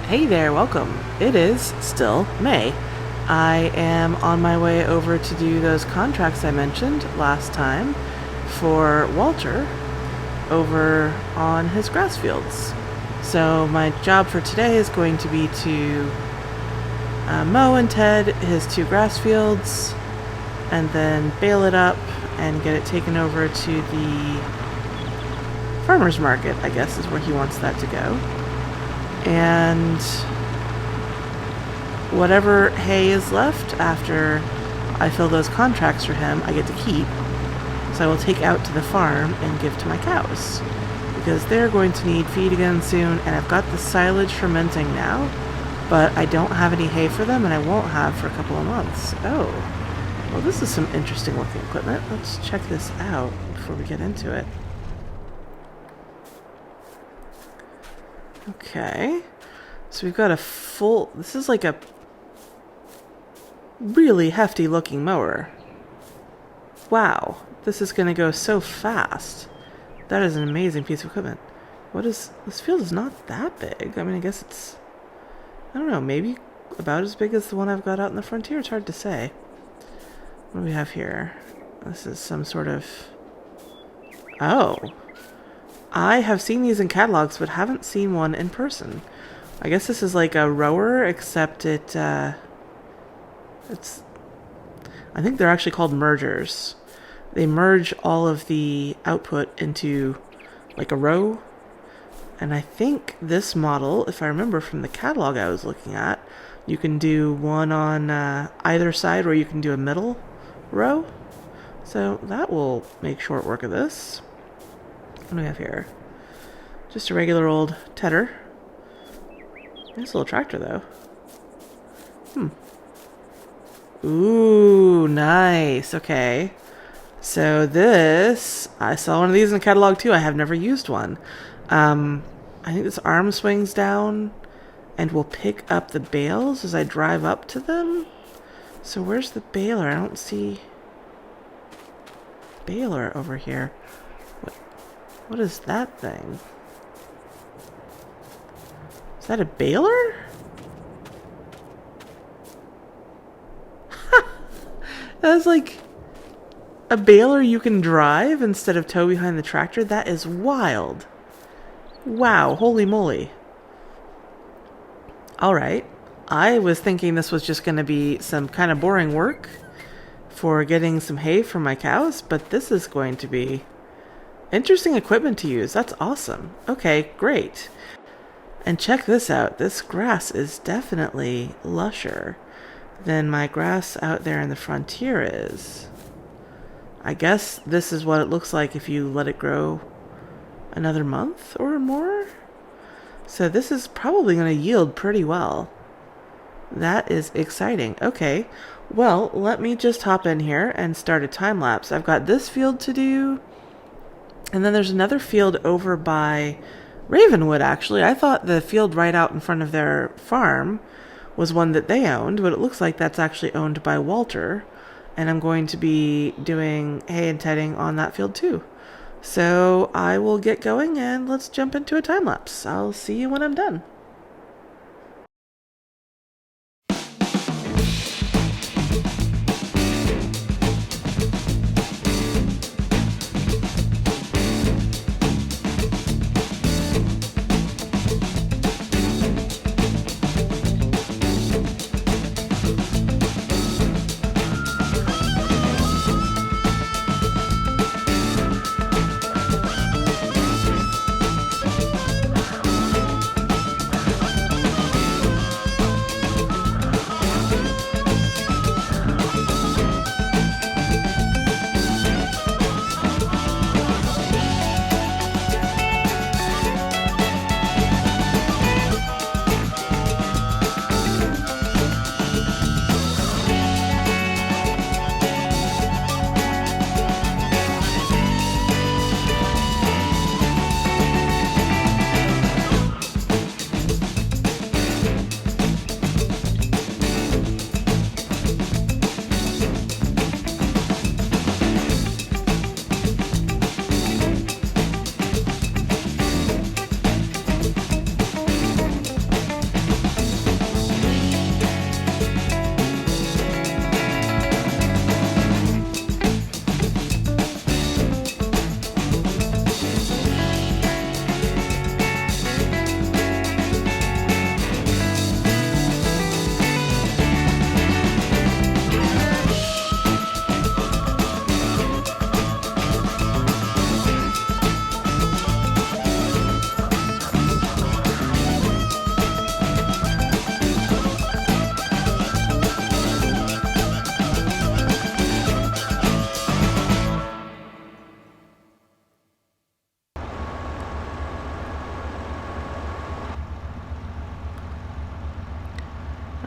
Hey there, welcome. It is still May. I am on my way over to do those contracts I mentioned last time for Walter over on his grass fields. So my job for today is going to be to mow and ted his 2 grass fields and then bale it up and get it taken over to the farmer's market, I guess is where he wants that to go. And whatever hay is left after I fill those contracts for him, I get to keep. So I will take out to the farm and give to my cows, because they're going to need feed again soon, and I've got the silage fermenting now, but I don't have any hay for them, and I won't have for a couple of months. Oh, well, this is some interesting looking equipment. Let's check this out before we get into it. Okay, so we've got a full, this is like a really hefty looking mower. Wow, this is going to go so fast. That is an amazing piece of equipment. What is, this field is not that big. I mean, I guess it's, I don't know, maybe about as big as the one I've got out in the frontier. It's hard to say. What do we have here? This is some sort of, oh. I have seen these in catalogs, but haven't seen one in person. I guess this is like a rower, except it's, I think they're actually called mergers. They merge all of the output into like a row. And I think this model, if I remember from the catalog I was looking at, you can do one on either side, or you can do a middle row. So that will make short work of this. What do we have here? Just a regular old tedder. Nice little tractor, though. Ooh, nice. Okay. So this, I saw one of these in the catalog too. I have never used one. I think this arm swings down and will pick up the bales as I drive up to them. So where's the baler? I don't see baler over here. What is that thing? Is that a baler? That's like a baler you can drive instead of tow behind the tractor? That is wild. Wow, holy moly. Alright. I was thinking this was just going to be some kind of boring work for getting some hay for my cows, but this is going to be interesting equipment to use. That's awesome. Okay, great. And check this out. This grass is definitely lusher than my grass out there in the frontier is. I guess this is what it looks like if you let it grow another month or more. So this is probably going to yield pretty well. That is exciting. Okay, well, let me just hop in here and start a time lapse. I've got this field to do. And then there's another field over by Ravenwood, actually. I thought the field right out in front of their farm was one that they owned, but it looks like that's actually owned by Walter. And I'm going to be doing hay and tedding on that field too. So I will get going and let's jump into a time lapse. I'll see you when I'm done.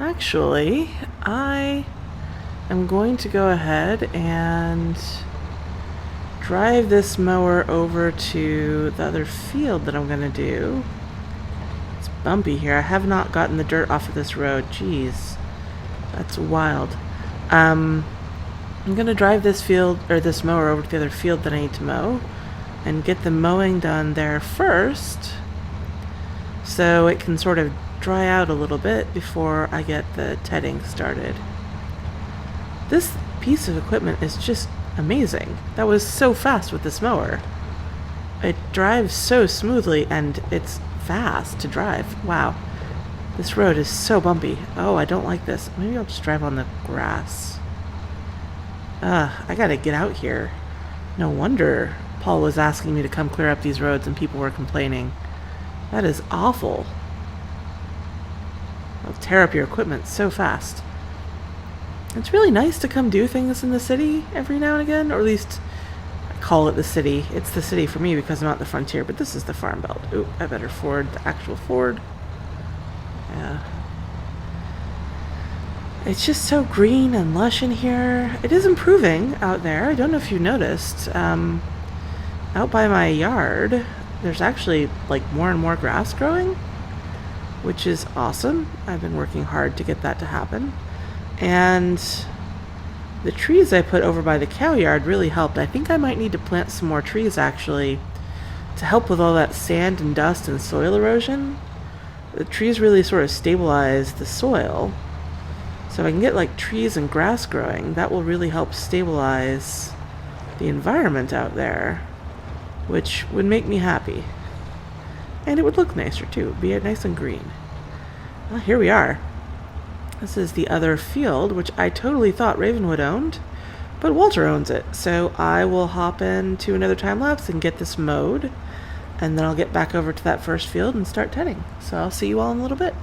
Actually, I am going to go ahead and drive this mower over to the other field that I'm going to do. It's bumpy here. I have not gotten the dirt off of this road. Jeez, that's wild. I'm going to drive this field, or this mower, over to the other field that I need to mow and get the mowing done there first so it can sort of dry out a little bit before I get the tedding started. This piece of equipment is just amazing. That was so fast with this mower. It drives so smoothly and it's fast to drive. Wow. This road is so bumpy. Oh, I don't like this. Maybe I'll just drive on the grass. I gotta get out here. No wonder Paul was asking me to come clear up these roads and people were complaining. That is awful. They'll tear up your equipment so fast. It's really nice to come do things in the city every now and again, or at least I call it the city. It's the city for me because I'm at the frontier, but this is the farm belt. Ooh, I better ford the actual ford. Yeah. It's just so green and lush in here. It is improving out there. I don't know if you noticed. Out by my yard, there's actually like more and more grass growing, which is awesome. I've been working hard to get that to happen. And the trees I put over by the cow yard really helped. I think I might need to plant some more trees actually to help with all that sand and dust and soil erosion. The trees really sort of stabilize the soil. So if I can get like trees and grass growing, that will really help stabilize the environment out there, which would make me happy. And it would look nicer too, be nice and green. Well, here we are. This is the other field, which I totally thought Ravenwood owned, but Walter owns it. So I will hop into another time lapse and get this mowed, and then I'll get back over to that first field and start tedding. So I'll see you all in a little bit.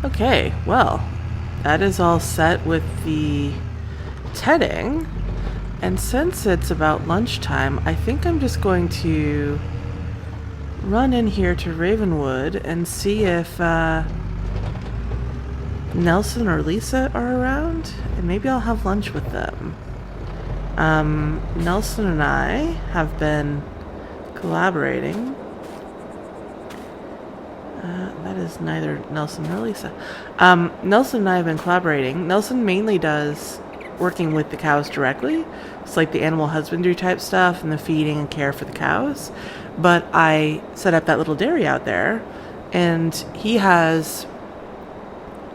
Okay, well, that is all set with the tedding. And since it's about lunchtime, I think I'm just going to run in here to Ravenwood and see if Nelson or Lisa are around, and maybe I'll have lunch with them. Nelson and I have been collaborating. That is neither Nelson nor Lisa. Nelson and I have been collaborating. Nelson mainly does working with the cows directly. It's like the animal husbandry type stuff and the feeding and care for the cows. But I set up that little dairy out there, and he has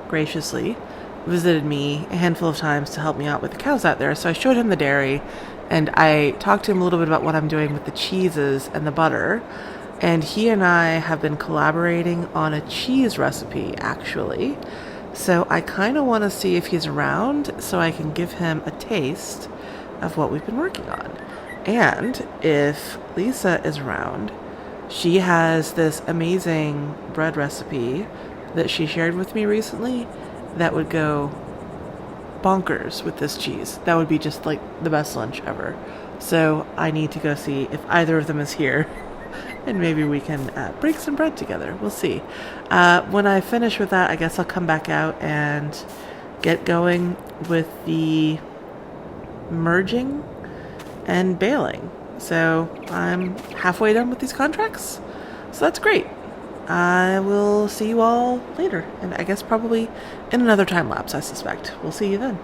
graciously visited me a handful of times to help me out with the cows out there. So I showed him the dairy, and I talked to him a little bit about what I'm doing with the cheeses and the butter. And he and I have been collaborating on a cheese recipe, actually. So I kind of want to see if he's around so I can give him a taste of what we've been working on. And if Lisa is around, she has this amazing bread recipe that she shared with me recently. that would go bonkers with this cheese. That would be just like the best lunch ever. So I need to go see if either of them is here. And maybe we can break some bread together. We'll see. When I finish with that, I guess I'll come back out and get going with the merging and baling. So I'm halfway done with these contracts. So that's great. I will see you all later. And I guess probably in another time lapse, I suspect. We'll see you then.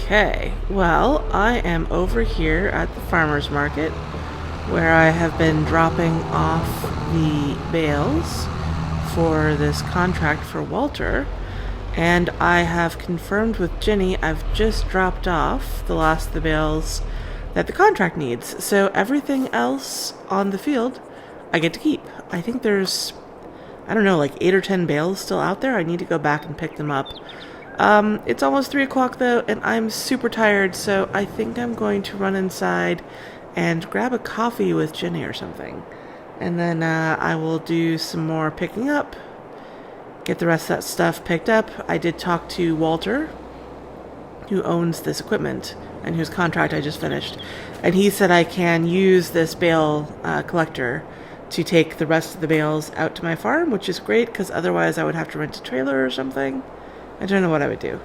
Okay, well, I am over here at the farmer's market where I have been dropping off the bales for this contract for Walter, and I have confirmed with Ginny I've just dropped off the last of the bales that the contract needs, so everything else on the field I get to keep. I think there's, I don't know, like 8 or 10 bales still out there. I need to go back and pick them up. It's almost 3 o'clock though, and I'm super tired, so I think I'm going to run inside and grab a coffee with Ginny or something. And then I will do some more picking up, get the rest of that stuff picked up. I did talk to Walter, who owns this equipment and whose contract I just finished, and he said I can use this bale collector to take the rest of the bales out to my farm, which is great because otherwise I would have to rent a trailer or something. I don't know what I would do.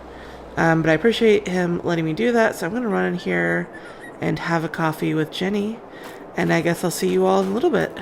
But I appreciate him letting me do that, so I'm going to run in here and have a coffee with Jenny, and I guess I'll see you all in a little bit.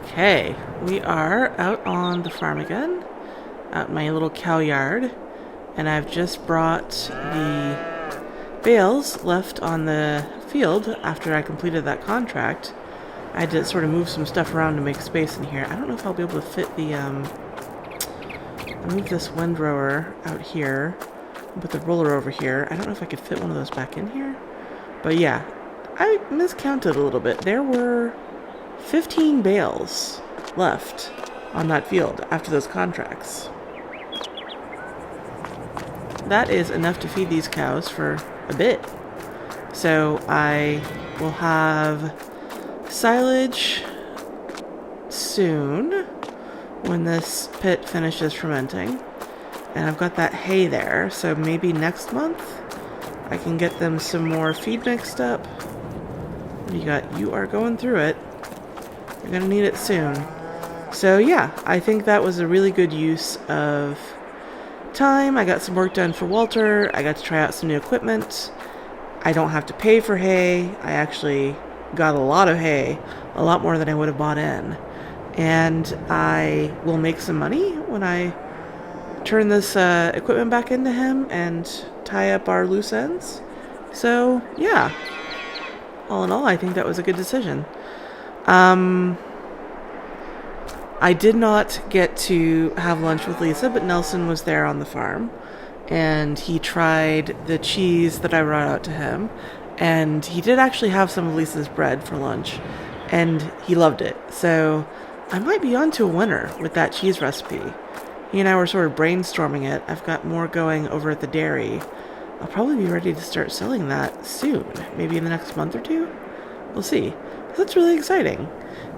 Okay, we are out on the farm again, out in my little cow yard, and I've just brought the bales left on the field after I completed that contract. I had to sort of move some stuff around to make space in here. I don't know if I'll be able to fit the, I'll move this windrower out here, and put the roller over here. I don't know if I could fit one of those back in here, but yeah, I miscounted a little bit. There were 15 bales left on that field after those contracts. That is enough to feed these cows for a bit. So I will have silage soon when this pit finishes fermenting. And I've got that hay there, so maybe next month I can get them some more feed mixed up. You got, you are going through it. You're gonna need it soon. So yeah, I think that was a really good use of time. I got some work done for Walter. I got to try out some new equipment. I don't have to pay for hay. I actually got a lot of hay, a lot more than I would have bought in. And I will make some money when I turn this equipment back into him and tie up our loose ends. So yeah, all in all, I think that was a good decision. I did not get to have lunch with Lisa, but Nelson was there on the farm, and he tried the cheese that I brought out to him, and he did actually have some of Lisa's bread for lunch, and he loved it. So I might be onto a winner with that cheese recipe. He and I were sort of brainstorming it. I've got more going over at the dairy. I'll probably be ready to start selling that soon, maybe in the next month or two. We'll see. That's really exciting.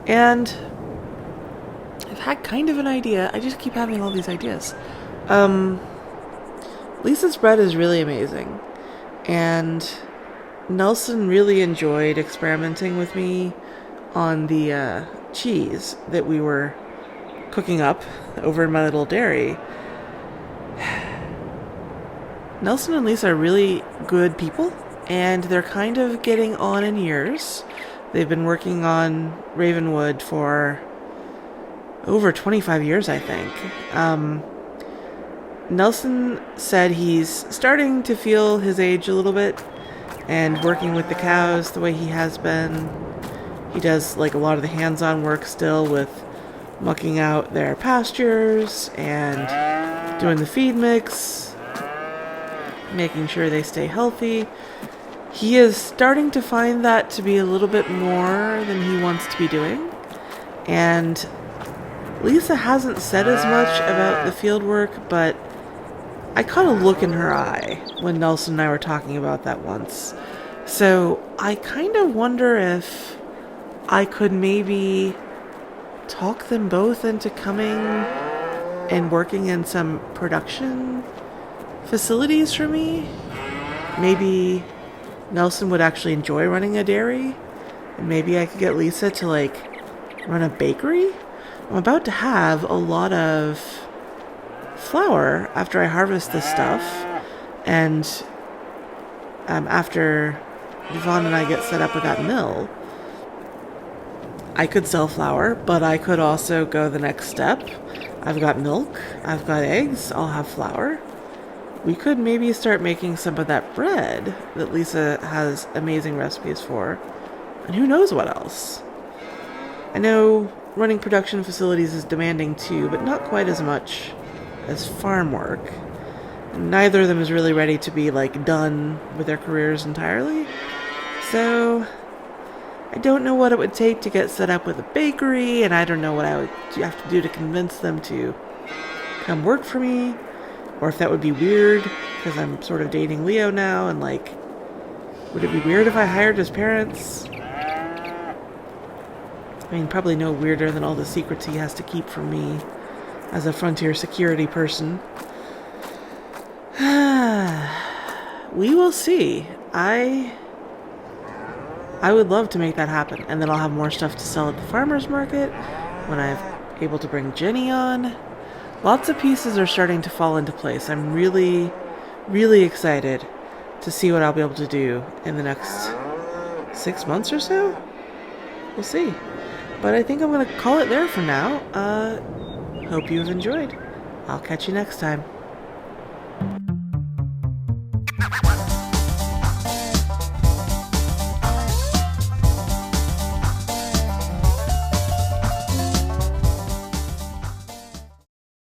And I've had kind of an idea. I just keep having all these ideas. Lisa's bread is really amazing. And Nelson really enjoyed experimenting with me on the cheese that we were cooking up over in my little dairy. Nelson and Lisa are really good people, and they're kind of getting on in years. They've been working on Ravenwood for over 25 years, I think. Nelson said he's starting to feel his age a little bit, and working with the cows the way he has been. He does like a lot of the hands-on work still with mucking out their pastures and doing the feed mix, making sure they stay healthy. He is starting to find that to be a little bit more than he wants to be doing. And Lisa hasn't said as much about the field work, but I caught a look in her eye when Nelson and I were talking about that once. So I kind of wonder if I could maybe talk them both into coming and working in some production facilities for me. Maybe Nelson would actually enjoy running a dairy, and maybe I could get Lisa to like run a bakery. I'm about to have a lot of flour after I harvest this stuff, and after Yvonne and I get set up with that mill, I could sell flour, but I could also go the next step. I've got milk, I've got eggs, I'll have flour. We could maybe start making some of that bread that Lisa has amazing recipes for, and who knows what else. I know running production facilities is demanding too, but not quite as much as farm work. Neither of them is really ready to be like done with their careers entirely. So I don't know what it would take to get set up with a bakery, and I don't know what I would have to do to convince them to come work for me, or if that would be weird because I'm sort of dating Leo now, and like, would it be weird if I hired his parents? I mean, probably no weirder than all the secrets he has to keep from me as a frontier security person. We will see. I would love to make that happen, and then I'll have more stuff to sell at the farmer's market when I'm able to bring Jenny on. Lots of pieces are starting to fall into place. I'm really, really excited to see what I'll be able to do in the next 6 months or so. We'll see. But I think I'm going to call it there for now. Hope you've enjoyed. I'll catch you next time.